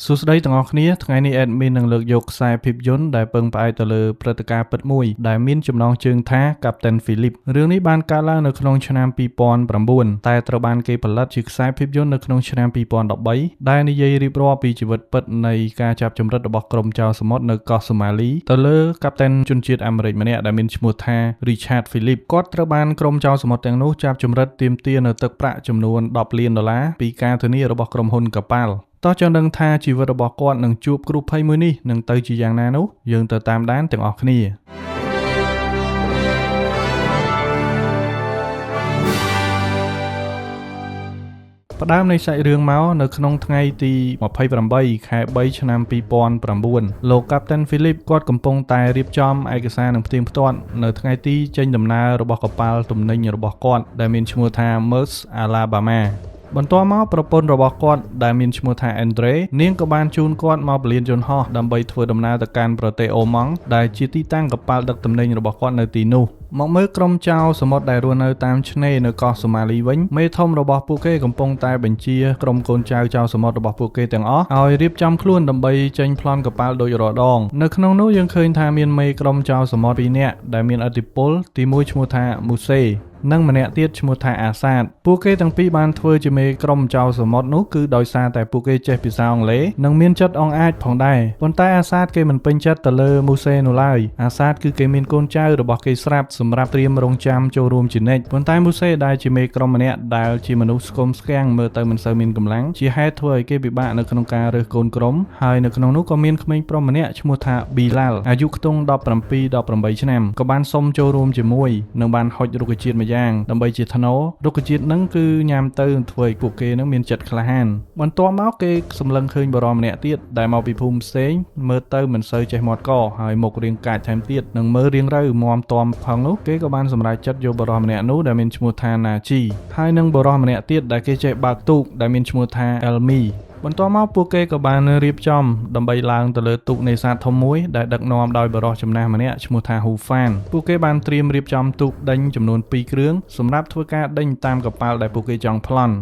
សួស្តីទាំងអស់គ្នាថ្ងៃនេះ admin នឹងលើកយកខ្សែភាពយន្តដែលពឹងផ្អែកទៅលើព្រឹត្តិការណ៍ពិតមួយដែលមានចំណងជើងថា Captain Phillip រឿងនេះបានកើតឡើងនៅក្នុងឆ្នាំ2009តែត្រូវបានគេផលិតជាខ្សែភាពយន្តនៅក្នុងឆ្នាំ2013ដែលនិយាយរៀបរាប់ពីជីវិតពិតនៃការចាប់ចម្រិតរបស់ក្រុមចៅសមុទ្រនៅកោះសូម៉ាលីទៅលើ Captain ជនជាតិអាមេរិកម្នាក់ដែលមានឈ្មោះថា Richard Phillip គាត់ត្រូវបានក្រុមចៅសមុទ្រទាំងនោះចាប់ចម្រិតទាមទារនៅទឹកប្រាក់ចំនួន$10 លានពីការធានារបស់ក្រុមហ៊ុនកប៉ាល់តោះចង់ដឹងថាជីវិតរបស់គាត់នឹងជួបគ្រោះភ័យមួយនេះនឹងទៅជាយ៉ាងណានោះយើងទៅតាមដានទាំងអស់គ្នាផ្ដើមនៃសាច់រឿងមកនៅក្នុងថ្ងៃទី28 ខែ 3 ឆ្នាំ2009លោក Captain Phillip គាត់កំពុងតែរៀបចំឯកសារនឹងផ្ទៀងផ្ទាត់នៅថ្ងៃទីចេញដំណើររបស់កប៉ាល់ទំនិញរបស់គាត់ដែលមានឈ្មោះថា Maersk Alabamaបន្ទាប់មកប្រពន្ធរបស់គាត់ដែលមានឈ្មោះថា Andre នាងក៏បានជូនគាត់មកពលានយន្តហោះដើម្បីធ្វើដំណើរទៅកាន់ប្រទេសអូម៉ង់ដែលជាទីតាំងកប៉ាល់ដឹកទំនិញរបស់គាត់នៅទីនោះមកមើលក្រុមចៅសមុទ្រដែលរស់នៅតាមឆ្នេរនៅកោះសូម៉ាលីវិញមេធំរបស់ពួកគេកំពុងតែបញ្ជាក្រុមកូនចៅសមុទ្ររបស់ពួកគេទាំងអស់ឲ្យរៀបចំខ្លួនដើម្បីចេញប្លន់កប៉ាល់ដូចរាល់ដងនៅក្នុងនោះយើងឃើញថាមានមេក្រុមចៅសមុទ្រ2នាក់ដែលមានឥទ្ធិពលទីមួយឈ្មោះថា Museនិងម្នាក់ទៀតឈ្មោះថាអាសាតពួកគេទាំងពីរបានធ្វើជាមេក្រុមចៅសមុទ្រនោះគឺដោយសារតែពួកគេចេះភាសាអង់គ្លេសនិងមានចិត្តអង់អាចផងដែរប៉ុន្តែអាសាតគេមិនពេញចិត្តទៅលើមូសេនោះឡើយអាសាតគឺគេមានកូនចៅរបស់គេស្រាប់សម្រាប់ត្រៀមរងចាំចូលរួមជានិច្ចប៉ុន្តែមូសេដែលជាមេក្រុមម្នាក់ដែលជាមនុស្សស្គមស្គាំងមើលទៅមិនសូវមានកម្លាំងជាហេតុធ្វើឲ្យគេពិបាកនៅក្នុងការរើសកូនក្រុមហើយនៅក្នុងនោះក៏មានក្មេងប្រុសម្នាក់ឈ្មោះថា Bilal អាយុខ្ទង់17-18 ឆ្នាំក៏បានសុំចូលរួមជាមួយនិងបានហុចរុក្ខជាតិម្យ៉ាងដើម្បីជាថ្នូររុក្ខជាតិនឹងគឺញ៉ាំទៅធ្វើឲ្យពួកគេនឹងមានចិត្តក្លាហានបន្ទាប់មកគេសម្លឹងឃើញបរិមម្នាក់ទៀតដែលមកពីភូមិផ្សេងមើលទៅមិនសូវចេះមាត់កហើយមុខរាងកាចថែមទៀតនិងមើលរាងរូវមាំទាំផងនោះគេក៏បានសម្រេចចិត្តយកបរិមម្នាក់នោះដែលមានឈ្មោះថា Naji ហើយនិងបរិមម្នាក់ទៀតដែលគេចេះបើកទូកដែលមានឈ្មោះថា Elmiបន្ទាប់មកពួកគេក៏បានរៀបចំដើម្បីឡើងទៅលើទូកនេសាទធំមួយដែលដឹកនាំដោយបរិសចំណាស់ម្នាក់ឈ្មោះថា Hufan ពួកគេបានត្រៀមរៀបចំទូកដេញចំនួន2គ្រឿងសម្រាប់ធ្វើការដេញតាមកប៉ាល់ដែលពួកគេចង់ប្លន់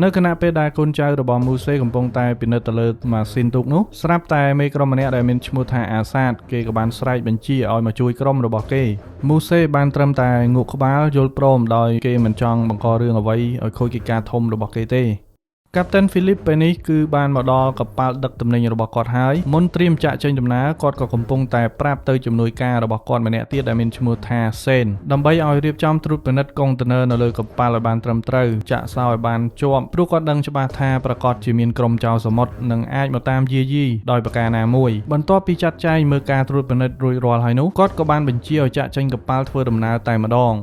នៅខណៈពេលដែលកូនចៅរបស់មូសេកំពុងតែពិនិត្យទៅលើម៉ាស៊ីនទូកនោះស្រាប់តែមេក្រុមម្នាក់ដែលមានឈ្មោះថាអាសាតគេក៏បានស្រែកបញ្ជាឲ្យមកជួយក្រុមរបស់គេមូសេបានត្រឹមតែងក់ក្បាលយល់ព្រមដោយគេមិនចង់បង្ករឿងអ្វីឲ្យខូចកិច្ចការធំរបស់គេទេCaptain Phillip ពេលនេះគឺបានមកដល់កប៉ាល់ដឹកទំនិញរបស់គាត់ហើយមុនត្រៀមចាក់ចេញដំណើរគាត់ក៏កំពុងតែប្រាប់ទៅជំនួយការរបស់គាត់ម្នាក់ទៀតដែលមានឈ្មោះថា Sen ដើម្បីឲ្យរៀបចំត្រួតពិនិត្យកុងតឺន័រនៅលើកប៉ាល់ឲ្យបានត្រឹមត្រូវចាក់សោឲ្យបានជាប់ព្រោះគាត់ដឹងច្បាស់ថាប្រកាសជាមានក្រុមចៅសមុទ្រនឹងអាចមកតាមយាយីដោយប្រការណាមួយបន្ទាប់ពីចាត់ចែងមើលការត្រួតពិនិត្យរួចរាល់ហើយនោះគាត់ក៏បានបញ្ជាឲ្យចាក់ចេញកប៉ាល់ធ្វើដំណើរតែម្ដង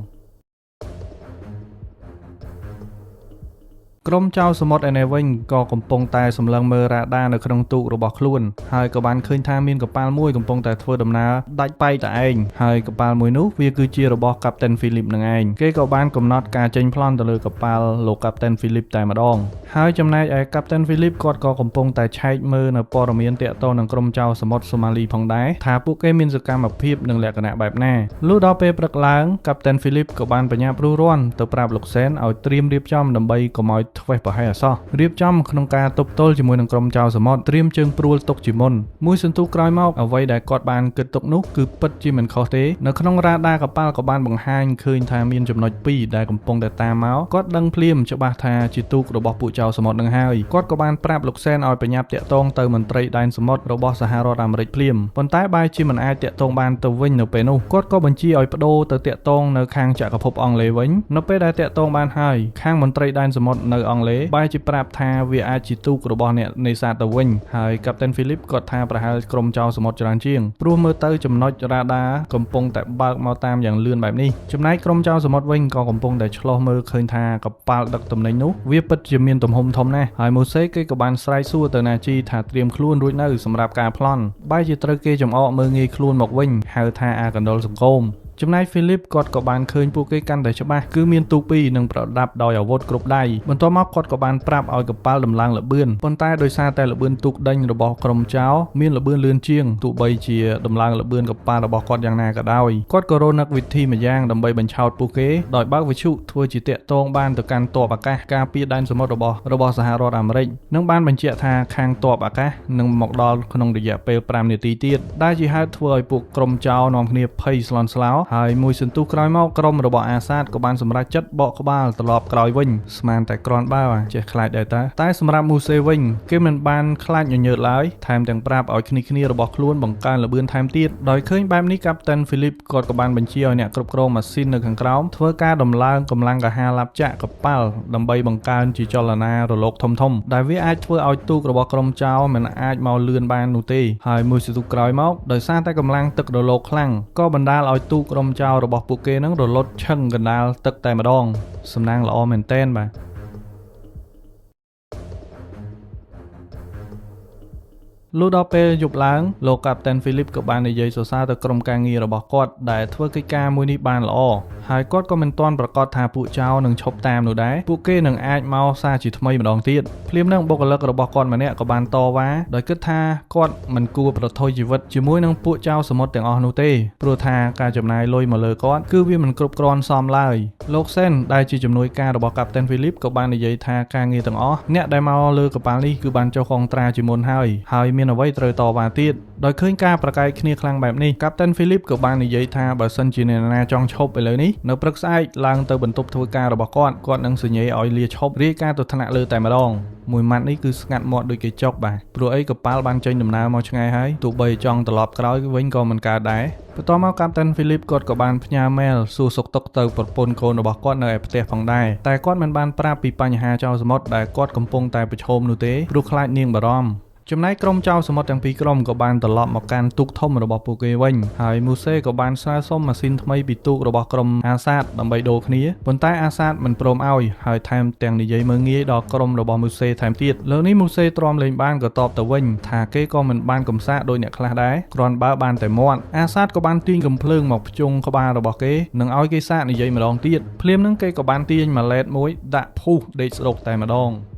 ក្រុមចៅសមុទ្រឯនេះវិញក៏កំពុងតែសម្លឹងមើលរ៉ាដានៅក្នុងទូករបស់ខ្លួនហើយក៏បានឃើញថាមានកប៉ាល់មួយកំពុងតែធ្វើដំណើរដាច់បែកតែឯងហើយកប៉ាល់មួយនោះវាគឺជារបស់ Captain Phillip នឹងឯងគេក៏បានកំណត់ការចេញប្លន់ទៅលើកប៉ាល់លោក Captain Phillip តែម្ដងហើយចំណែកឯ Captain Phillip គាត់ក៏កំពុងតែឆែកមើលនៅព័ត៌មានទាក់ទងនឹងក្រុមចៅសមុទ្រសូម៉ាលីផងដែរថាពួកគេមានសកម្មភាពនិងលក្ខណៈបែបណាលុះដល់ពេលព្រឹកឡើង Captain Phillip ក៏បានបញ្ញាប់រួសរាន់ទៅប្រាប់លោកសែនឲ្យត្រៀមរៀបចំដើម្បីកុំឲ្យធ្វេសប្រហែសអសោះរៀបចំក្នុងការទប់ទល់ជាមួយនឹងក្រុមចៅសមុទ្រត្រៀមជើងព្រួលទុកជាមុនមួយសន្ទុះក្រោយមកអ្វីដែលគាត់បានគិតទុកនោះគឺពិតជាមិនខុសទេនៅក្នុងរ៉ាដាកប៉ាល់ក៏បានបង្ហាញឃើញថាមានចំណុច2ដែលកំពុងតែតាមមកគាត់ដឹងភ្លាមច្បាស់ថាជាទូករបស់ពួកចៅសមុទ្រនឹងហើយគាត់ក៏បានប្រាប់លោកសែនឲ្យបញ្ញាប់តាក់ទងទៅមន្ត្រីដែនសមុទ្ររបស់សហរដ្ឋអាមេរិកភ្លាមប៉ុន្តែបែរជាមិនអាចតាក់ទងបានទៅវិញនៅពេលនោះគាត់ក៏បញ្ជាឲ្យបដូរទៅតាក់ទងនៅខាងចក្រភពអង់គ្លេសវិញនៅពេលដែលតាក់ទងបានហើយខាងមន្ត្រីដែនសមុទ្រនៅអង់គ្លេសបែរជាប្រាប់ថាវាអាចជាទូករបស់អ្នកនេសាទទៅវិញហើយ Captain Phillip គាត់ថាប្រហែលក្រុមចៅសមុទ្រច្រើនជាងព្រោះមើលទៅចំណុចរ៉ាដាកំពុងតែបើកមកតាមយ៉ាងលឿនបែបនេះចំណែកក្រុមចៅសមុទ្រវិញក៏កំពុងតែឆ្លោះមើលឃើញថាកប៉ាល់ដឹកទំនិញនោះវាពិតជាមានទំហំធំណាស់ហើយម៉ូសេគេក៏បានស្រែកសួរទៅណាជីថាត្រៀមខ្លួនរួចនៅសម្រាប់ការប្លន់បែរជាត្រូវគេចំអកមើលងាយខ្លួនមកវិញហៅថាអាកណ្ដុលសង្គម ចំណែក Philip គាត់ក៏បានឃើញពួកគេកាន់តែច្បាស់គឺមានទូពីនិងប្រដាប់ដោយអាវុធគ្រប់ដៃបន្ទាប់មកគាត់ក៏បានប្រាប់ឲ្យកប៉ាល់ដំឡើងលបឿនប៉ុន្តែដោយសារតែលបឿនទូកដេញរបស់ក្រុមចៅមានលបឿនលឿនជាងទោះបីជាដំឡើងលបឿនកប៉ាល់របស់គាត់យ៉ាងណាក៏ដោយគាត់ក៏រនឹកវិធីម្យ៉ាងដើម្បីបញ្ឆោតពួកគេដោយបើកវិទ្យុធ្វើជាតាក់ទងបានទៅកាន់ទ័ពអាកាសការពារដែនសមុទ្ររបស់សហរដ្ឋអាមេរិកនិងបានបញ្ជាក់ថាខាងទ័ពអាកាសនឹងមកដល់ក្នុងរយៈពេល5នាទីទៀតដែលជាហេតុធ្វើឲ្យពួកក្រុមចៅនាំគ្នាភ័យស្លន់ស្លោហើយមួយសន្ទុះក្រោយមកក្រុមរបស់អាសាតក៏បានសម្រេចចិត្តបកក្បាលត្រឡប់ក្រោយវិញស្មានតែគ្រាន់បើចេះខ្លាចដែរតែសម្រាប់មូសេវិញគេមិនបានខ្លាចញញើតឡើយថែមទាំងប្រាប់ឲ្យគ្នារបស់ខ្លួនបង្កើនល្បឿនថែមទៀតដោយឃើញបែបនេះកាប់តាន់ Philip គាត់ក៏បានបញ្ជាឲ្យអ្នកគ្រប់គ្រងម៉ាស៊ីននៅខាងក្រោមធ្វើការដំឡើងកម្លាំងកាហាឡាប់ចាក់កប៉ាល់ដើម្បីបង្កើនជាចលនារលកធំដែលវាអាចធ្វើឲ្យទូករបស់ក្រុមចៅមិនអាចមកលឿនបាននោះទេហើយមួយសន្ទុះក្រោយមកដោយសារតែកម្លាំងទឹករលកខ្លាំងក៏បណ្ដាលឲ្យទូកក្រុមចៅរបស់ពួកគេនឹងរលត់ឈឹងកណ្ដាលទឹកតែម្ដងសំណាងល្អមែនទែនបាទលុះដល់ពេលយប់ឡើងលោកកាប់តាន់ Philip ក៏បាននិយាយសរសើរទៅក្រុមការងាររបស់គាត់ដែលធ្វើកិច្ចការមួយនេះបានល្អហើយគាត់ក៏មិនទាន់ប្រកាសថាពួកចៅនឹងឈប់តាមនោះដែរពួកគេនឹងអាចមកសារជាថ្មីម្ដងទៀតភ្លាមនឹងបុគ្គលិករបស់គាត់ម្នាក់ក៏បានតវ៉ាដោយគិតថាគាត់មិនគួរប្រថុយជីវិតជាមួយនឹងពួកចៅសមុទ្រទាំងអស់នោះទេព្រោះថាការចំណាយលុយមកលើគាត់គឺវាមិនគ្រប់គ្រាន់សមឡើយលោកសេនដែលជាជំនួយការរបស់កាប់តាន់ Philip ក៏បាននិយាយថាការងារទាំងអស់អ្នកដែលមកលើកប៉ាល់នេះគឺបានចុះកងត្រាជាមុនហើយមានអ្វីត្រូវតវ៉ាទៀតដោយឃើញការប្រកែកគ្នាខ្លាំងបែបនេះកាប់តាន់ Philip ក៏បាននិយាយថាបើសិនជាអ្នកណាចង់ឈប់ឥឡូវនេះនៅព្រឹកស្អែកឡើងទៅបន្ទប់ធ្វើការរបស់គាត់នឹងសញ្ញេឲ្យលាឈប់រាយការណ៍ទៅថ្នាក់លើតែម្ដងមួយម៉ាត់នេះគឺស្ងាត់មាត់ដូចគេចុកបាទព្រោះអីកប៉ាល់បានចេញដំណើរមកឆ្ងាយហើយទោះបីចង់ត្រឡប់ក្រោយវិញក៏មិនកើតដែរបន្ទាប់មកកាប់តាន់ Philip គាត់ក៏បានផ្ញើមែលសួរសុខទុក្ខទៅប្រពន្ធកូនរបស់គាត់នៅឯផ្ទះផងដែរតែគាត់មិនបានប្រាប់ពីបញ្ហាចៅសមុទ្រដែលគាត់កំពុងតែប្រឈមនោះទេព្រោះខ្លាចនាងបារម្ភចំណែកក្រុមចៅសមុទ្រទាំងពីរក្រុមក៏បានត្រឡប់មកកាន់ទូកធំរបស់ពួកគេវិញហើយមូសេក៏បានស្នើសុំម៉ាស៊ីនថ្មីពីទូករបស់ក្រុមអាសាតដើម្បីដូរគ្នាប៉ុន្តែអាសាតមិនព្រមឲ្យហើយថែមទាំងនិយាយមើលងាយដល់ក្រុមរបស់មូសេថែមទៀតលើនេះមូសេទ្រាំលេងបានក៏តបទៅវិញថាគេក៏មិនបានកំសាកដោយអ្នកខ្លះដែរគ្រាន់បើបានតែមាត់អាសាតក៏បានទាញកំភ្លើងមកភ្ជង់ក្បាលរបស់គេនិងឲ្យគេសាកនិយាយម្ដងទៀតភ្លាមនឹងគេក៏បានទាញម៉ាឡេតមួយដាក់ភូសដេកស្រុកតែម្ដង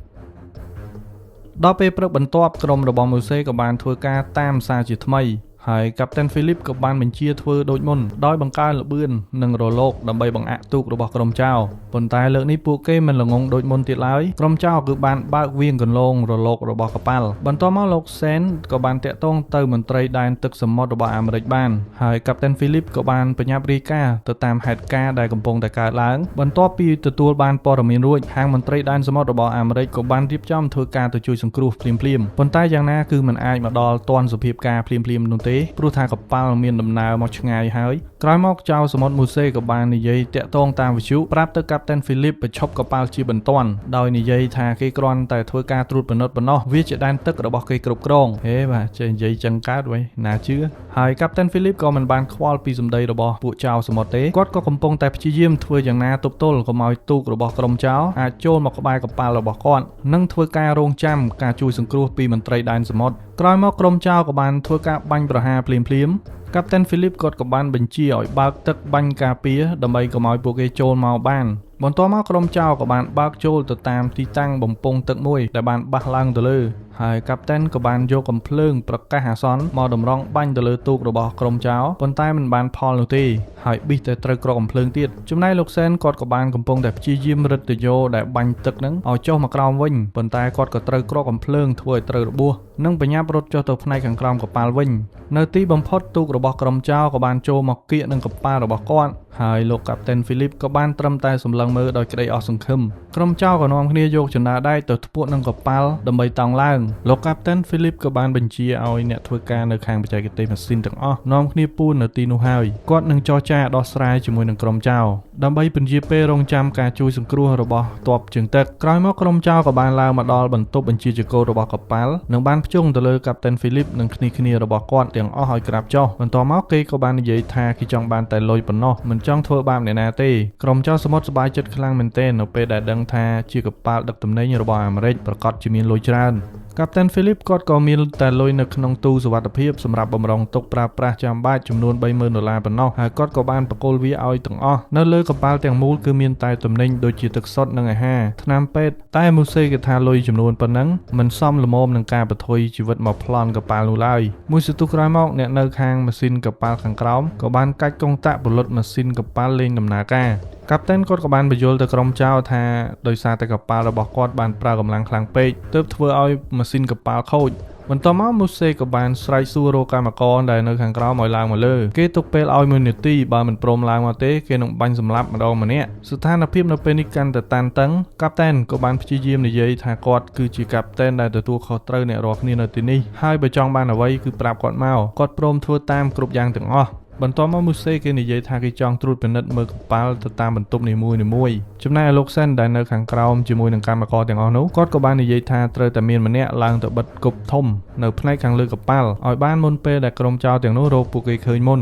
ដល់ពេលព្រឹកបន្ទាប់ក្រុមរបស់មូសេក៏បានធ្វើការតាមសារជាថ្មីហើយកាប់តាន់ Philip ក៏បានបញ្ជាធ្វើដូចមុនដោយបង្កើនល្បឿននិងរលកដើម្បីបង្អាក់ទូករបស់ក្រុមចៅប៉ុន្តែលើកនេះពួកគេមិនល្ងងដូចមុនទៀតឡើយក្រុមចៅគឺបានបើកវាងកន្លងរលករបស់កប៉ាល់បន្ទាប់មកលោកសេនក៏បានតាក់ទងទៅមន្ត្រីដែនទឹកសមុទ្ររបស់អាមេរិកបានហើយកាប់តាន់ Philip ក៏បានបញ្ញាប់រាយការណ៍ទៅតាមហេតុការណ៍ដែលកំពុងតែកើតឡើងបន្ទាប់ពីទទួលបានព័ត៌មានរួចខាងមន្ត្រីដែនសមុទ្ររបស់អាមេរិកក៏បានរៀបចំធ្វើការទៅជួយសង្គ្រោះភ្លាមៗប៉ុន្តែយ៉ាងណាគឺមិនអាចមកដល់ទាន់សភាពការភ្លាមៗនោះទេព្រោះថាកប៉ាល់មានដំណើរមកឆ្ងាយហើយក្រោយមកចៅសមុទ្រមូសេក៏បាននិយាយតាក់ទងតាមវិទ្យុប្រាប់ទៅកាប់តាន់ Philip បញ្ឈប់កប៉ាល់ជាបន្ទាន់ដោយនិយាយថាគេគ្រាន់តែធ្វើការត្រួតពិនិត្យប៉ុណ្ណោះវាជាដែនទឹករបស់គេគ្រប់គ្រងហេបាទចេះនិយាយចឹងកើតវិញណាជឿហើយកាប់តាន់ Philip ក៏មិនបានខ្វល់ពីសម្ដីរបស់ពួកចៅសមុទ្រទេគាត់ក៏កំពុងតែព្យាយាមធ្វើយ៉ាងណាទប់ទល់កុំឲ្យទូករបស់ក្រុមចៅអាចចូលមកក្បែរកប៉ាល់របស់គាត់និងធ្វើការរងចាំការជួយសង្គ្រោះពីមន្ត្រីដែនសមុទ្រក្រោយមកក្រុមចៅក៏បានធ្វើការបាញ់ប្រហារភ្លាមកាប់តាន់ Philip គាត់ក៏បានបញ្ជាឲ្យបើកទឹកបាញ់ការពារដើម្បីកុំឲ្យពួកគេចូលមកបានបន្ទាប់មកក្រុមចៅក៏បានបើកចូលទៅតាមទីតាំងបំពង់ទឹកមួយដែលបានបាសឡើងទៅលើហើយកាប់តាន់ក៏បានយកកំភ្លើងប្រកាសអាសន្នមកតម្រង់បាញ់ទៅលើទូករបស់ក្រុមចៅប៉ុន្តែមិនបានផលនោះទេហើយប៊ីសតែត្រូវក្រកកំភ្លើងទៀតចំណែកលោកសែនគាត់ក៏បានកំពុងតែព្យាយាមរឹតទយោដែលបាញ់ទឹកហ្នឹងឲ្យចុះមកក្រោមវិញប៉ុន្តែគាត់ក៏ត្រូវក្រកកំភ្លើងធ្វើឲ្យត្រូវរបួសនិងបញ្ញាប់រត់ចុះទៅផ្នែកខាងក្រោមកប៉ាល់វិញនៅទីបំផុតទូករបស់ក្រុមចៅក៏បានចូលមកគៀកនឹងកប៉ាល់របស់គាត់ហើយលោកកាប់តាន់ Philip ក៏បានត្រឹមតែសម្លឹងមើលដោយក្តីអស់សង្ឃឹមក្រុមចៅក៏នាំគ្នាយកចណ្ដាដែកទៅធ្ពក់នឹងកប៉ាល់ដើម្បីតោងឡើងលោកកាប់តាន់ Philip ក៏បានបញ្ជាឲ្យអ្នកធ្វើការនៅខាងបច្ចេកទេសម៉ាស៊ីនទាំងអស់នាំគ្នាពួននៅទីនោះហើយគាត់នឹងចរចាដោះស្រាយជាមួយនឹងក្រុមចៅដើម្បីពន្យាពេលរងចាំការជួយសង្គ្រោះរបស់ទ័ពជើងទឹកក្រោយមកក្រុមចៅក៏បានឡើងមកដល់បន្ទប់បញ្ជាជាកូនរបស់កប៉ាល់និងបានភ្ជង់ទៅលើកាប់តាន់ Philip និងគ្នារបស់គាត់ទាំងអស់ឲ្យក្រាបចុះបន្ទាប់មកគេក៏បាននិយាយថាគេចង់បានតែលុយប៉ុណ្ណោះមិនចង់ធ្វើបាបអ្នកណាទេក្រុមចៅសមុទ្រសប្បាយចិត្តខ្លាំងមែនទែននៅពេលដែលដឹងថាជាកប៉ាល់ដឹកទំនិញរបស់អាមេរិកប្រកាសជាមានលុយច្រើន កាប់តែន Philip គាត់ក៏មានតែលុយនៅក្នុងទូសុវត្ថិភាពសម្រាប់បំរុងទុកប្រើប្រាស់ចាំបាច់ចំនួន$30,000ប៉ុណ្ណោះហើយគាត់ក៏បានបកគលវាឲ្យទាំងអស់នៅលើកប៉ាល់ទាំងមូលគឺមានតែទំនិញដូចជាទឹកសុទ្ធនិងអាហារថ្នាំពេទ្យតែមូសេគេថាលុយចំនួនប៉ុណ្ណឹងមិនសមល្មមនឹងការបន្ថយជីវិតមកប្លន់កប៉ាល់នោះឡើយមួយសន្ទុះក្រោយមកអ្នកនៅខាងម៉ាស៊ីនកប៉ាល់ខាងក្រោមក៏បានកាច់កុងតាក់ពលុតម៉ាស៊ីនកប៉ាល់លេងដំណើរការកាប់តែនគាត់ក៏បានបញ្យល់ទៅក្រុមចៅថាដោយសារតែកប៉ាល់របស់គាត់បានប្រើកម្លាំងខ្លាំងពេកទើបធ្វើឲ្យម៉ាស៊ីនកប៉ាល់ខូចបន្ទាប់មកមូសេក៏បានស្រែកសួររកកម្មករដែលនៅខាងក្រោមឲ្យឡើងមកលើគេទុកពេលឲ្យ1នាទីបើមិនព្រមឡើងមកទេគេនឹងបាញ់សម្លាប់ម្ដងម្នាក់ស្ថានភាពនៅពេលនេះកាន់តែតានតឹងកាប់តែនក៏បានព្យាយាមនិយាយថាគាត់គឺជាកាប់តែនដែលទទួលខុសត្រូវអ្នករាល់គ្នានៅទីនេះហើយបើចង់បានអ្វីគឺប្រាប់គាត់មកគាត់ព្រមធ្វើតាមគ្រប់យ៉ាងទាំងអស់បន្ទាប់មកមូសេគេនិយាយថាគេចង់ត្រួតពិនិត្យមើលកប៉ាល់ទៅតាមបន្ទប់នីមួយៗចំណែកឯលោកសិនដែលនៅខាងក្រោមជាមួយនឹងកម្មករទាំងអស់នោះគាត់ក៏បាននិយាយថាត្រូវតែមានម្នាក់ឡើងទៅបិទគប់ធំនៅផ្នែកខាងលើកប៉ាល់ឲ្យបានមុនពេលដែលក្រុមចៅទាំងនោះរកពួកគេឃើញមុន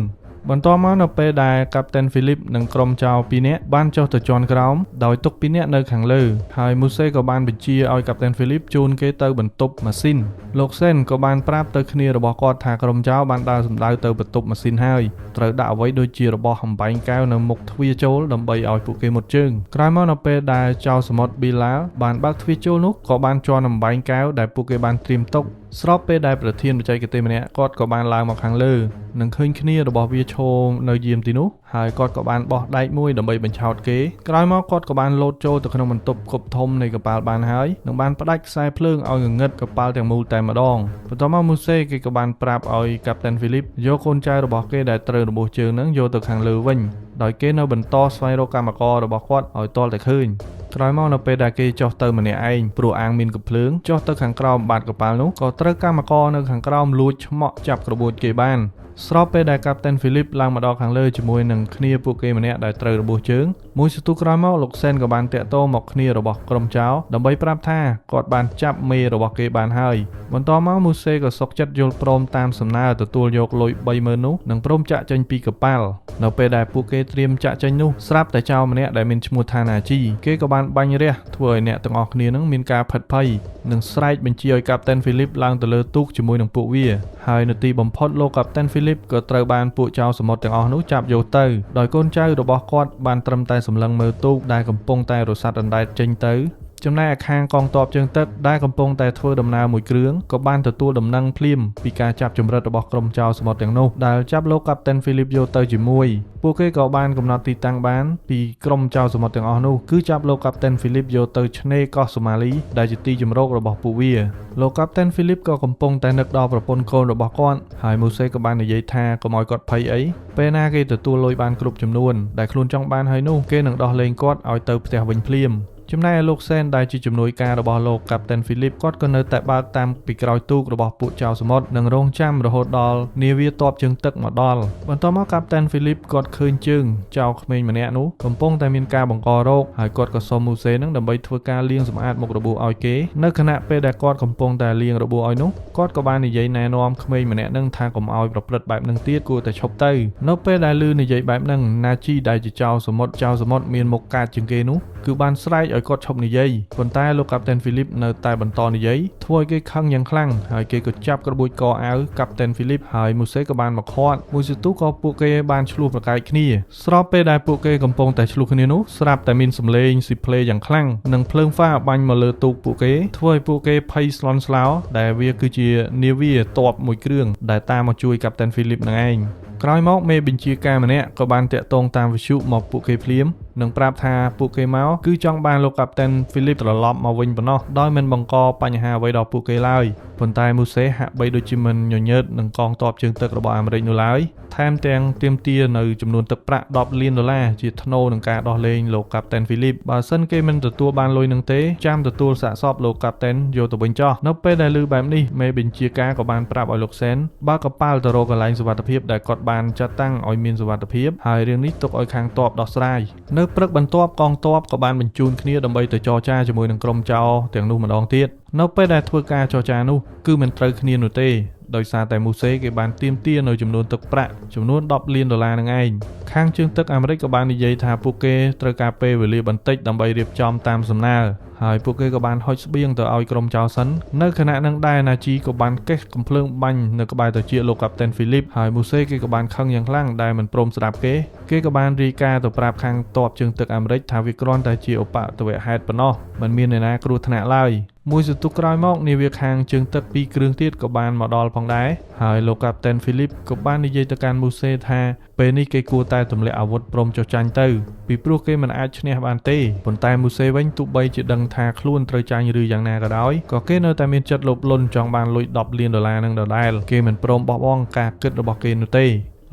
បន្ទាប់មកនៅពេលដែលកាប់តែន Philip និងក្រុមចៅ2នាក់បានចុះទៅជាន់ក្រោមដោយទុក2នាក់នៅខាងលើហើយមូសេក៏បានបញ្ជាឲ្យកាប់តែន Philip ជូនគេទៅបន្ទប់ម៉ាស៊ីនលោកសេនក៏បានប្រាប់ទៅគ្នារបស់គាត់ថាក្រុមចៅបានដើរសម្ដៅទៅបន្ទប់ម៉ាស៊ីនហើយត្រូវដាក់អ្វីដូចជារបស់អំបែងកែវនៅមុខទ្វារចូលដើម្បីឲ្យពួកគេមុតជើងក្រោយមកនៅពេលដែលចៅសមុទ្រ Bilal បានបើកទ្វារចូលនោះក៏បានជន់អំបែងកែវដែលពួកគេបានត្រៀមទុកស្របពេលដែលប្រធានបច្ចេកទេសម្នាក់គាត់ក៏បានឡើងមកខាងលើនឹងឃើញគ្នារបស់វាឈរនៅយាមទីនោះហើយគាត់ក៏បានបោះដែកមួយដើម្បីបញ្ឆោតគេក្រោយមកគាត់ក៏បានលោតចូលទៅក្នុងបន្ទប់គប់ធំនៃកប៉ាល់បានហើយនឹងបានផ្ដាច់ខ្សែភ្លើងឲ្យងងឹតកប៉ាល់ទាំងមូលតែម្ដងបន្ទាប់មកមូសេគេក៏បានប្រាប់ឲ្យកាប់តែន Philip យកកូនចៅរបស់គេដែលត្រូវរបួសជើងនឹងយកទៅខាងលើវិញដោយគេនៅបន្តស្វែងរកកម្មកររបស់គាត់ឲ្យទាល់តែឃើញក្រោយមកនៅពេលដែលគេចុះទៅម្នាក់ឯងព្រោះអាងមានកំភ្លើងចុះទៅខាងក្រោមបាតកប៉ាល់នោះក៏ត្រូវកម្មករនៅខាងក្រោមលួចឆ្មក់ចាប់ក្របួនគេបានស្របពេលដែលកាប់តែន Philip ឡើងមកដល់ខាងលើជាមួយនឹងគ្នាពួកគេម្នាក់ដែលត្រូវរបួសជើងមួយសន្ទុះក្រោយមកលោកសេនក៏បានតាក់ទងមកគ្នារបស់ក្រុមចៅដើម្បីប្រាប់ថាគាត់បានចាប់មេរបស់គេបានហើយបន្ទាប់មកមូសេក៏សុកចិត្តយល់ព្រមតាមសំណើទទួលយកលុយ$30,000នោះនិងព្រមចាក់ចេញពីកប៉ាល់នៅពេលដែលពួកគេត្រៀមចាក់ចេញនោះស្រាប់តែចៅម្នាក់ដែលមានឈ្មោះថាណាជីគេក៏បានបាញ់រះធ្វើឲ្យអ្នកទាំងអស់គ្នានឹងមានការផិតភ័យនិងស្រែកបញ្ជាឲ្យកាប់តែន Philip ឡើងទៅលើទូកជាមួយនឹងពួកវាហើយនៅទីបំផុតលោកកាប់តែន Philip ក៏ត្រូវបានពួកចៅសមុទ្រទាំងអស់នោះចាប់យកទៅដោយកូនចៅរបស់គាត់បានត្រឹមតែសម្លឹងមើលទូកដែលកំពុងតែរសាត់អណ្ដែតចេញទៅចំណែកឯខាងកងទ័ពជើងទឹកដែលកំពុងតែធ្វើដំណើរមួយគ្រឿងក៏បានទទួលដំណឹងភ្លាមពីការចាប់ចម្រិតរបស់ក្រុមចៅសមុទ្រទាំងនោះដែលចាប់លោកកាប់តែន Philip យកទៅជាមួយពួកគេក៏បានកំណត់ទីតាំងបានពីក្រុមចៅសមុទ្រទាំងអស់នោះគឺចាប់លោកកាប់តែន Philip យកទៅឆ្នេរកោះសូម៉ាលីដែលជាទីជម្រករបស់ពួកវាលោកកាប់តែន Philip ក៏កំពុងតែនឹកដល់ប្រពន្ធកូនរបស់គាត់ហើយមូសេក៏បាននិយាយថាកុំឲ្យគាត់ភ័យអីពេលណាគេទទួលលុយបានគ្រប់ចំនួនដែលខ្លួនចង់បានហើយនោះគេនឹងដោះលែងគាត់ឲ្យទៅផ្ទះវិញភ្លាមចំណែកឯលោកសេនដែលជាជំនួយការរបស់លោកកាប់តែន Philip គាត់ក៏នៅតែបើកតាមពីក្រោយទូករបស់ពួកចៅសមុទ្រនិងរងចាំរហូតដល់នាវាទ័ពជើងទឹកមកដល់បន្ទាប់មកកាប់តែន Philip គាត់ឃើញជើងចៅក្មេងម្នាក់នោះកំពុងតែមានការបង្ករោគហើយគាត់ក៏សុំមូសេនឹងដើម្បីធ្វើការលាងសម្អាតមុខរបួសឲ្យគេនៅខណៈពេលដែលគាត់កំពុងតែលាងរបួសឲ្យនោះគាត់ក៏បាននិយាយណែនាំក្មេងម្នាក់នឹងថាកុំឲ្យប្រព្រឹត្តបែបនឹងទៀតគួរតែឈប់ទៅនៅពេលដែលឮនិយាយបែបហ្នឹងណាជីដែលជាចៅសមុទ្រមានមុខកាចជាងគេនោះគឺបានស្រែកឲ្យគាត់ឈប់និយាយប៉ុន្តែលោកកាប់តែន Philip នៅតែបន្តនិយាយធ្វើឲ្យគេខឹងយ៉ាងខ្លាំងហើយគេក៏ចាប់ក្របួយកអាវកាប់តែន Philip ហើយមូសេក៏បានមកខាត់មួយសន្ទុះក៏ពួកគេបានឆ្លោះប្រកែកគ្នាស្របពេលដែលពួកគេកំពុងតែឆ្លោះគ្នានោះស្រាប់តែមានសំឡេងស៊ីផ្លេយ៉ាងខ្លាំងនិងភ្លើងហ្វាបាញ់មកលើទូកពួកគេធ្វើឲ្យពួកគេភ័យស្លន់ស្លោដែលវាគឺជានាវាទ័ពមួយគ្រឿងដែលតាមមកជួយកាប់តែន Philip នឹងឯងក្រោយមកមេបញ្ជាការម្នាក់ក៏បានតាក់ទងតាមវិទ្យុមកពួកគេភ្លាមនិងប្រាប់ថាពួកគេមកគឺចង់បានលោកកាប់តែន Philip ត្រឡប់មកវិញប៉ុណ្ណោះដោយមិនបង្កបញ្ហាអ្វីដល់ពួកគេឡើយប៉ុន្តែមូសេហាក់បីដូចជាមិនញញើតនឹងកងទ័ពជើងទឹករបស់អាមេរិកនោះឡើយថែមទាំងទាមទារនៅចំនួនទឹកប្រាក់$10 លានជាថ្នូរនឹងការដោះលែងលោកកាប់តែន Philip បើសិនគេមិនទទួលបានលុយនឹងទេចាំទទួលសាកសពលោកកាប់តែនយកទៅវិញចោះនៅពេលដែលឮបែបនេះមេបញ្ជាការក៏បានប្រាប់ឲ្យលោកសែនបើកប៉ាល់ទៅរកកន្លែងសុវត្ថិភាពដែលគាត់បានចាត់តាំងឲ្យមានសុវត្ថិភាពហើយរឿងនេះទុកឲ្យខាងទ័ពដោះស្រាយនៅព្រឹកបន្ទាប់កងទ័ពក៏បានបញ្ជូនគ្នាដើម្បីទៅចរចាជាមួយនឹងក្រុមចៅទាំងនោះម្ដងទៀតនៅពេលដែលធ្វើការចរចានោះគឺមិនត្រូវគ្នានោះទេ ដោយសារតែមូសេគេបានទាមទារនៅចំនួនទឹកប្រាក់ចំនួន$10 លាននឹងឯងខាងជើងទឹកអាមេរិកក៏បាននិយាយថាពួកគេត្រូវការពេលវេលាបន្តិចដើម្បីរៀបចំតាមសំណើហើយពួកគេក៏បានហុចស្បៀងទៅឲ្យក្រុមចៅសិននៅខណៈនឹងដែរណាជីក៏បានកេះកំភ្លើងបាញ់នៅក្បែរត្រចៀកលោកកាប់តែនហ្វីលីបហើយមូសេគេក៏បានខឹងយ៉ាងខ្លាំងដែលមិនព្រមស្ដាប់គេក៏បានរាយការណ៍ទៅប្រាប់ខាងទ័ពជើងទឹកអាមេរិកថាវាគ្រាន់តែជាឧបទ្ទវហេតុប៉ុណ្ណោះមិនមានអ្នកណាគ្រោះថ្នាក់ឡើយមួយសន្ទុះក្រោយមកនាវាខាងជើងទឹក2គ្រឿងទៀតក៏បានមកដល់ផងដែរហើយលោកកាប់តែនហ្វីលីបក៏បាននិយាយទៅកាន់មូសេថាពេលនេះគេគួរតែទម្លាក់អាវុធព្រមចុះចាញ់ទៅពីព្រោះគេមិនអាចឈ្នះបានទេប៉ុន្តែមូសេវិញទោះបីជាដឹងថាខ្លួនត្រូវចាញ់ឬយ៉ាងណាក៏ដោយក៏គេនៅតែមានចិត្តលោភលន់ចង់បានលុយ$10 លាននឹងដដែលគេមិនព្រមបោះបង់ការគិតរបស់គេនោះទេ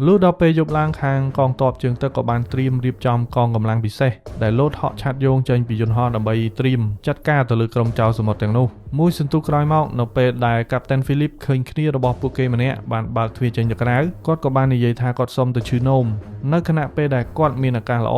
លុះដល់ពេលយប់ឡើងខាងកងទ័ពជើងទឹកក៏បានត្រៀមរៀបចំកងកម្លាំងពិសេសដែលលោតហក់ឆាត់យោងចេញពីយន្តហោះដើម្បីត្រៀមចាត់ការទៅលើក្រុមចៅសមុទ្រទាំងនោះមួយសន្ទុះក្រោយមកនៅពេលដែលកាប់តែនហ្វីលីបឃើញគ្នារបស់ពួកគេម្នាក់បានបើកទ្វារចេញទៅក្រៅគាត់ក៏បាននិយាយថាគាត់សុំទៅឈឺនោមនៅខណៈពេលដែលគាត់មានអាកាសល្អ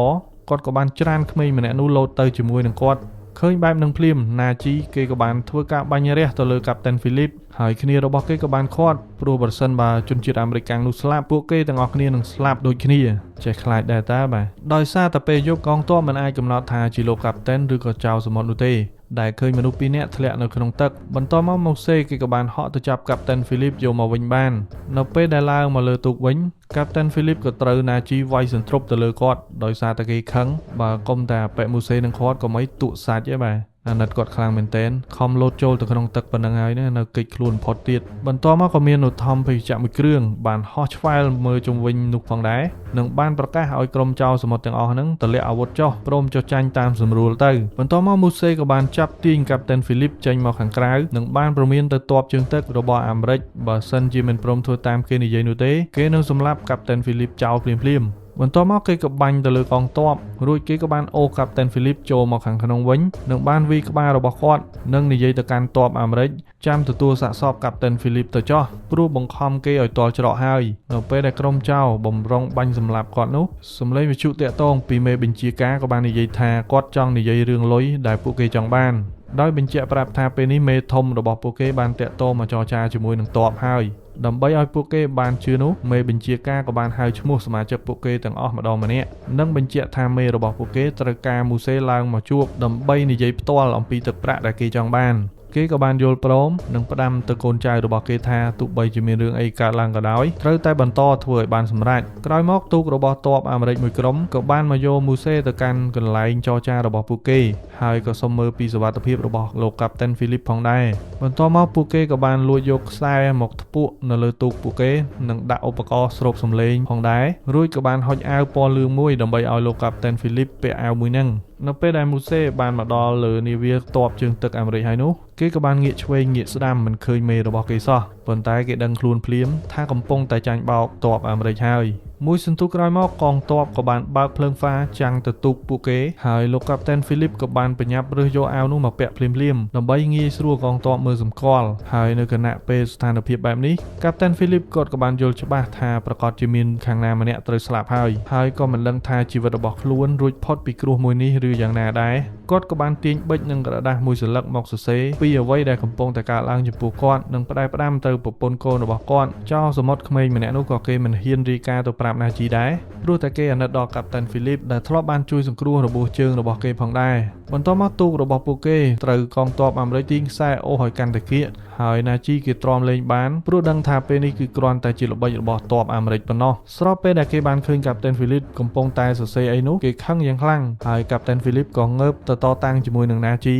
គាត់ក៏បានច្រានក្មេងម្នាក់នោះលោតទៅជាមួយនឹងគាត់ឃើញបែបនឹងភ្លាមណាជីគេក៏បានធ្វើការបាញ់រះទៅលើកាប់តែនហ្វីលីបហើយគ្នារបស់គេក៏បានខាត់ព្រោះប្រសិនបើជនជាតិអាមេរិកកាំងនោះស្លាប់ពួកគេទាំងអស់គ្នានឹងស្លាប់ដូចគ្នាចេះខ្លាចដែរតាបាទដោយសារតែពេលយប់កងទ័ពមិនអាចកំណត់ថាជាលោកកាប់តែនឬក៏ចៅសមុទ្រនោះទេដែលឃើញមនុស្ស2នាក់ធ្លាក់នៅក្នុងទឹកបន្ទាប់មកម៉ូសេគេក៏បានហក់ទៅចាប់កាប់តែនហ្វីលីបយកមកវិញបាននៅពេលដែលឡើងមកលើទូកវិញកាប់តែនហ្វីលីបក៏ត្រូវណាជីវាយសន្ទ្រប់ទៅលើគាត់ដោយសារតែគេខឹងបើកុំតែប៉ែម៉ូសេនឹងគាត់ក៏មិនទូកសាច់ទេបាទអាណិតគាត់ខ្លាំងមែនទែនខំលោតចូលទៅក្នុងទឹកប៉ុណ្ណឹងហើយណានៅកិច្ចខ្លួនផុតទៀតបន្ទាប់មកក៏មានឧទ្ធម្ភាគចក្រមួយគ្រឿងបានហោះឆ្វែលមើលជុំវិញនោះផងដែរនិងបានប្រកាសឲ្យក្រុមចៅសមុទ្រទាំងអស់ហ្នឹងទម្លាក់អាវុធចុះព្រមចុះចាញ់តាមស្រួលទៅបន្ទាប់មកមូសេក៏បានចាប់ទាញកាប់តែនហ្វីលីបចេញមកខាងក្រៅនិងបានព្រមានទៅទ័ពជើងទឹករបស់អាមេរិកបើសិនជាមិនព្រមធ្វើតាមគេនិយាយនោះទេគេនឹងសម្លាប់កាប់តែនហ្វីលីបចោលភ្លាមបន្ទាប់មកគេក៏បាញ់ទៅលើកងទ័ពរួចគេក៏បានអូកាប់តែនហ្វីលីបចូលមកខាងក្នុងវិញនិងបានវាយក្បាលរបស់គាត់និងនិយាយទៅកាន់ទ័ពអាមេរិកចាំទទួលសាកសពកាប់តែនហ្វីលីបទៅចោះព្រោះបង្ខំគេឲ្យទាល់ច្រកហើយនៅពេលដែលក្រុមចៅបំរុងបាញ់សម្លាប់គាត់នោះសម្លេងវិទ្យុតាក់ទងពីមេបញ្ជាការក៏បាននិយាយថាគាត់ចង់និយាយរឿងលុយដែលពួកគេចង់បានដោយបញ្ជាក់ប្រាប់ថាពេលនេះមេធំរបស់ពួកគេបានតាក់ទងមកចរចាជាមួយនឹងទ័ពហើយដើម្បីឲ្យពួកគេបានជឿនោះមេបញ្ជាការក៏បានហៅឈ្មោះសមាជិកពួកគេទាំងអស់ម្ដងម្នាក់និងបញ្ជាក់ថាមេរបស់ពួកគេត្រូវការមូសេឡើងមកជួបដើម្បីនិយាយផ្ទាល់អំពីទឹកប្រាក់ដែលគេចង់បានគេក៏បានយល់ព្រមនិងផ្ដាំទៅកូនចៅរបស់គេថាទោះបីជាមានរឿងអីកើតឡើងក៏ដោយត្រូវតែបន្តធ្វើឲ្យបានសម្រេចក្រោយមកទូករបស់ទ័ពអាមេរិកមួយក្រុមក៏បានមកយកមូសេទៅកាន់កន្លែងចរចារបស់ពួកគេហើយក៏សុំមើលពីសុវត្ថិភាពរបស់លោកកាប់តែនហ្វីលីបផងដែរបន្ទាប់មកពួកគេក៏បានលួចយកខ្សែមកថ្ពក់នៅលើទូកពួកគេនិងដាក់ឧបករណ៍ស្រូបសំឡេងផងដែររួចក៏បានហុចអាវពណ៌លឿងមួយដើម្បីឲ្យលោកកាប់តែនហ្វីលីបពាក់អាវមួយហ្នឹងនៅពេលដែលមូសេបានមកដល់លើនាវាទ័ពជើងទឹកអាមេរិកហើយនោះគេក៏បានងាកឆ្វេងងាកស្ដាំមិនឃើញមេរបស់គេសោះប៉ុន្តែគេដឹងខ្លួនភ្លាមថាកំពុងតែចាញ់បោកទ័ពអាមេរិកហើយមួយសន្ទុះក្រោយមកកងទ័ពក៏បានបើកភ្លើងហ្វាចាំងទៅទូកពួកគេហើយលោកកាប់តែនហ្វីលីបក៏បានបញ្ញាប់រើសយកអាវនោះមកពាក់ភ្លាមដើម្បីងាយស្រួលកងទ័ពមើលសម្គាល់ហើយនៅគណៈពេលស្ថានភាពបែបនេះកាប់តែនហ្វីលីបគាត់ក៏បានយល់ច្បាស់ថាប្រកាសជាមានខាងណាម្នាក់ត្រូវស្លាប់ហើយក៏មិនដឹងថាជីវិតរបស់ខ្លួនរួចផុតពីគ្រោះមួយនេះឬយ៉ាងណាដែរគាត់ក៏បានទាញប៊ិចនឹងក្រដាសមួយសន្លឹកមកសរសេរពីអ្វីដែលកំពុងតែកើតឡើងចំពោះគាត់និងផ្ដាំទៅប្រពន្ធកូនរបស់គាត់ចៅសមុទ្រក្មេងម្នាក់នោះក៏គេមិនហ៊ានរាយការណ៍ទៅប្រាប់ណាជីដែរព្រោះតែគេអាណិតដល់កាប់តែនហ្វីលីបដែលធ្លាប់បានជួយសង្គ្រោះរបួសជើងរបស់គេផងដែរបន្ទាប់មកទូករបស់ពួកគេត្រូវកងទ័ពអាមេរិកទាញខ្សែអូសឲ្យកាន់តែគៀកហើយណាជីគេទ្រាំលេងបានព្រោះដឹងថាពេលនេះគឺគ្រាន់តែជាល្បិចរបស់ទ័ពអាមេរិកប៉ុណ្ណោះស្របពេលដែលគេបានឃើញកាប់តែនហ្វីលីបកំពុងតែសរសេរអីនោះគេខឹងយ៉ាងខ្លាំងហើយកាប់តែនហ្វីលីបក៏ងើបទៅតតាំងជាមួយនឹងណាជី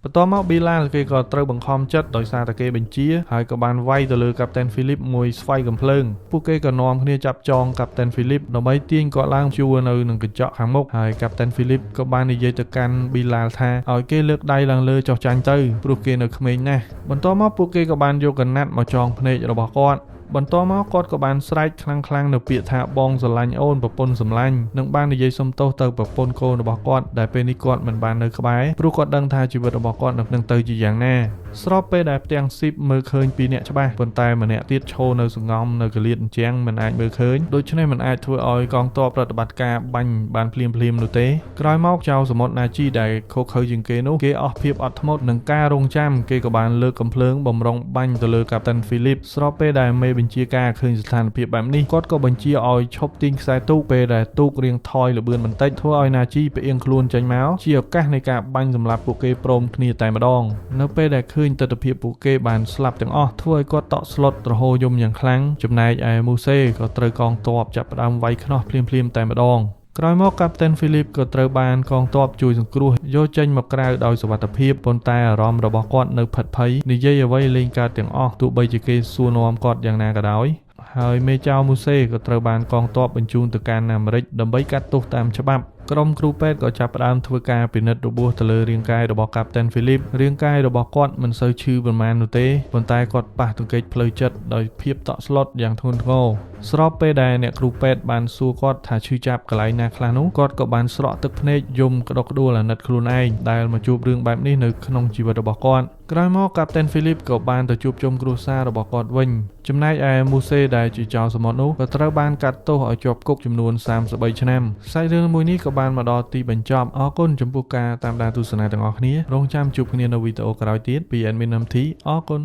បន្ទាប់មកប៊ីឡាគេក៏ត្រូវបង្ខំចិត្តដោយសារតែគេបញ្ជាហើយក៏បានវាយទៅលើកាប់តែនហ្វីលីបមួយស្វ័យកំភ្លើងពួកគេក៏នាំគ្នាចាប់ចងកាប់តែនហ្វីលីបដើម្បីទាញគាត់ឡើងជួរនៅនឹងកញ្ចក់ខាងមុខហើយកាប់តែនហ្វីលីបក៏បាននិយាយទៅកាន់ប៊ីឡាថាឲ្យគេលើកដៃឡើងលើចុះចាញ់ទៅព្រោះគេនៅក្មេងណាស់បន្ទាប់មកពួកគេក៏បានយកកណាត់មកចងភ្នែករបស់គាត់បន្ទាប់មកគាត់ក៏បានស្រែកខ្លាំងៗនៅពាក្យថាបងស្រឡាញ់អូនប្រពន្ធសម្លាញ់និងបាននិយាយសុំទោសទៅប្រពន្ធកូនរបស់គាត់ដែលពេលនេះគាត់មិនបាននៅក្បែរព្រោះគាត់ដឹងថាជីវិតរបស់គាត់នឹងទៅជាយ៉ាងណា ស្របពេលដែលផ្ទាំងស៊ីបមើលឃើញពីរអ្នកច្បាស់ប៉ុន្តែម្នាក់ទៀតឈរនៅសង្ងំនៅកលៀតអញ្ចឹងមិនអាចមើលឃើញដូច្នេះមិនអាចធ្វើឲ្យកងទ័ពប្រតិបត្តិការបាញ់បានភ្លាមនោះទេក្រោយមកចៅសមុទ្រណាជីដែលខកខើជាងគេនោះគេអស់ភាពអត់ធ្មត់នឹងការរងចាំគេក៏បានលើកកំភ្លើងបំរុងបាញ់ទៅលើកាប់តាន់ Philip ស្របពេលដែលមេបញ្ជាការឃើញស្ថានភាពបែបនេះគាត់ក៏បញ្ជាឲ្យឈប់ទាញខ្សែទូកពេលដែលទូករៀងថយលឿនបន្តិចធ្វើឲ្យណាជីផ្អៀងខ្លួនចេញមកជាឱកាសនៃការបាញ់សម្លាប់ពួកគេព្រមគ្នាតែម្ដងនៅពេលដែលឃើញទស្សនវិជ្ជាពួកគេបានស្លាប់ទាំងអស់ធ្វើឲ្យគាត់តក់ស្លុតរហូរយំយ៉ាងខ្លាំងចំណែកឯមូសេក៏ត្រូវកងទ័ពចាប់ផ្ដើមវាយខ្នោះភ្លាមតែម្ដងក្រោយមកកាប់តាន់ Philip ក៏ត្រូវបានកងទ័ពជួយសង្គ្រោះយកចេញមកក្រៅដោយសុវត្ថិភាពប៉ុន្តែអារម្មណ៍របស់គាត់នៅផិតភ័យនិយាយអ្វីលេងកើតទាំងអស់ទោះបីជាគេសួរនាំគាត់យ៉ាងណាក៏ដោយហើយមេចៅមូសេក៏ត្រូវបានកងទ័ពបញ្ជូនទៅកាន់អាមេរិកដើម្បីកាត់ទោសតាមច្បាប់ក្រុមគ្រូពេទ្យក៏ចាប់ផ្ដើមធ្វើការពិនិត្យរបួសទៅលើរាងកាយរបស់កាប់តាន់ Philip រាងកាយរបស់គាត់មិនសូវឈឺប៉ុន្មាននោះទេប៉ុន្តែគាត់ប៉ះទង្គិចផ្លូវចិត្តដោយភាពតក់ស្លុតយ៉ាងធ្ងន់ធ្ងរស្របពេលដែលអ្នកគ្រូពេទ្យបានសួរគាត់ថាឈឺចាប់កន្លែងណាខ្លះនោះគាត់ក៏បានស្រក់ទឹកភ្នែកយំក្តុកក្តួលអាណិតខ្លួនឯងដែលមកជួបរឿងបែបនេះនៅក្នុងជីវិតរបស់គាត់ក្រោយមកកាប់តាន់ Philip ក៏បានទៅជួបជុំគ្រួសាររបស់គាត់វិញចំណែកឯមូសេដែលជាចៅសមុទ្រនោះក៏ត្រូវបានកាត់ទោសឲ្យជាប់គុកចំនួន33ឆ្នាំសាច់រឿងមួយនេះក៏បានមកដល់ទីបញ្ចប់អរគុណចំពោះការតាមដានទស្សនាទាំងអស់គ្នារងចាំជួបគ្នានៅវីដេអូក្រោយទៀតពី Admin MT អរគុណ